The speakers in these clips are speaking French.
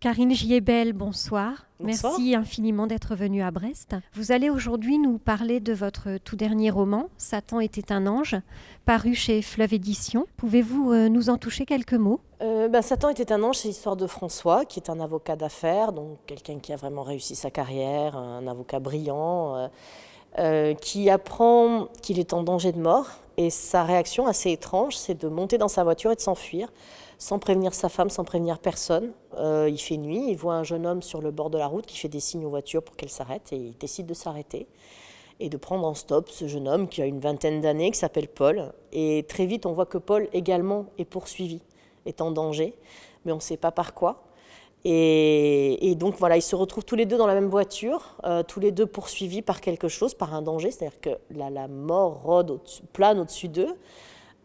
Karine Giébel, bonsoir. Bonsoir. Merci infiniment d'être venue à Brest. Vous allez aujourd'hui nous parler de votre tout dernier roman, Satan était un ange, paru chez Fleuve Édition. Pouvez-vous nous en toucher quelques mots ? Satan était un ange, c'est l'histoire de François, qui est un avocat d'affaires, donc quelqu'un qui a vraiment réussi sa carrière, un avocat brillant, qui apprend qu'il est en danger de mort. Et sa réaction assez étrange, c'est de monter dans sa voiture et de s'enfuir, sans prévenir sa femme, sans prévenir personne. Il fait nuit, il voit un jeune homme sur le bord de la route qui fait des signes aux voitures pour qu'elles s'arrêtent, et il décide de s'arrêter et de prendre en stop ce jeune homme qui a une vingtaine d'années, qui s'appelle Paul. Et très vite, on voit que Paul également est poursuivi, est en danger, mais on ne sait pas par quoi. Et donc voilà, ils se retrouvent tous les deux dans la même voiture, tous les deux poursuivis par quelque chose, par un danger, c'est-à-dire que la mort plane au-dessus d'eux.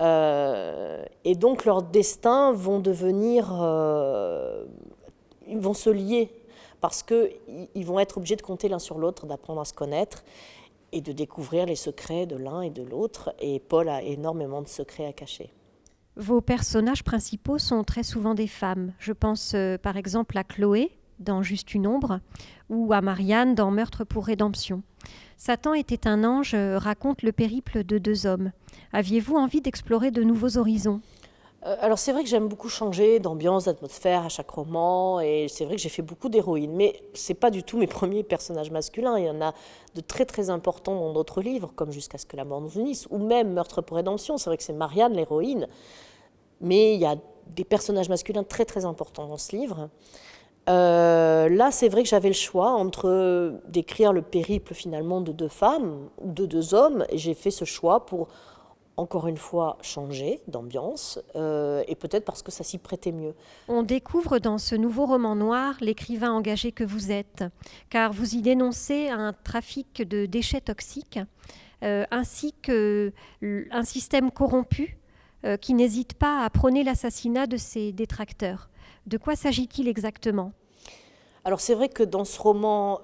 Et donc leurs destins vont ils vont se lier, parce qu'ils vont être obligés de compter l'un sur l'autre, d'apprendre à se connaître et de découvrir les secrets de l'un et de l'autre. Et Paul a énormément de secrets à cacher. Vos personnages principaux sont très souvent des femmes. Je pense par exemple à Chloé dans Juste une ombre ou à Marianne dans Meurtre pour rédemption. Satan était un ange raconte le périple de deux hommes. Aviez-vous envie d'explorer de nouveaux horizons ? Alors c'est vrai que j'aime beaucoup changer d'ambiance, d'atmosphère à chaque roman, et c'est vrai que j'ai fait beaucoup d'héroïnes, mais c'est pas du tout mes premiers personnages masculins. Il y en a de très très importants dans d'autres livres, comme Jusqu'à ce que la mort nous unisse, ou même Meurtre pour rédemption. C'est vrai que c'est Marianne l'héroïne, mais il y a des personnages masculins très très importants dans ce livre. Là, c'est vrai que j'avais le choix entre d'écrire le périple finalement de deux femmes ou de deux hommes, et j'ai fait ce choix pour encore une fois changer d'ambiance, et peut-être parce que ça s'y prêtait mieux. On découvre dans ce nouveau roman noir l'écrivain engagé que vous êtes, car vous y dénoncez un trafic de déchets toxiques, ainsi qu'un système corrompu qui n'hésite pas à prôner l'assassinat de ses détracteurs. De quoi s'agit-il exactement ? Alors c'est vrai que dans ce roman,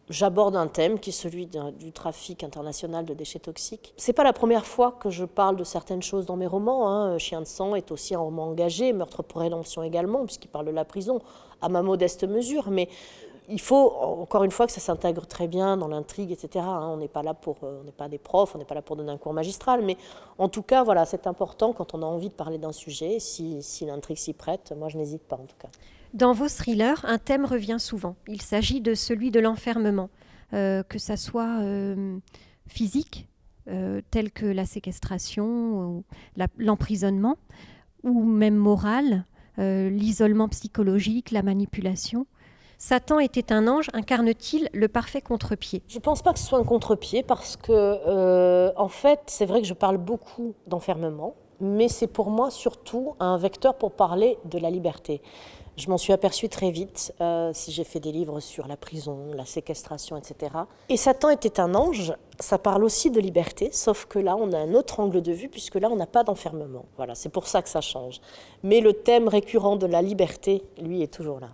j'aborde un thème qui est celui du trafic international de déchets toxiques. C'est pas la première fois que je parle de certaines choses dans mes romans, hein. Chien de sang est aussi un roman engagé, Meurtre pour rédemption également, puisqu'il parle de la prison, à ma modeste mesure. Mais il faut, encore une fois, que ça s'intègre très bien dans l'intrigue, etc. Hein. On n'est pas là on n'est pas des profs, on n'est pas là pour donner un cours magistral. Mais en tout cas, voilà, c'est important quand on a envie de parler d'un sujet, si l'intrigue s'y prête, moi je n'hésite pas en tout cas. Dans vos thrillers, un thème revient souvent. Il s'agit de celui de l'enfermement, que ça soit physique, tel que la séquestration, ou l'emprisonnement, ou même moral, l'isolement psychologique, la manipulation. Satan était un ange, incarne-t-il le parfait contre-pied ? Je ne pense pas que ce soit un contre-pied parce que, en fait, c'est vrai que je parle beaucoup d'enfermement, mais c'est pour moi surtout un vecteur pour parler de la liberté. Je m'en suis aperçue très vite, si j'ai fait des livres sur la prison, la séquestration, etc. Et Satan était un ange, ça parle aussi de liberté, sauf que là, on a un autre angle de vue, puisque là, on n'a pas d'enfermement. Voilà, c'est pour ça que ça change. Mais le thème récurrent de la liberté, lui, est toujours là.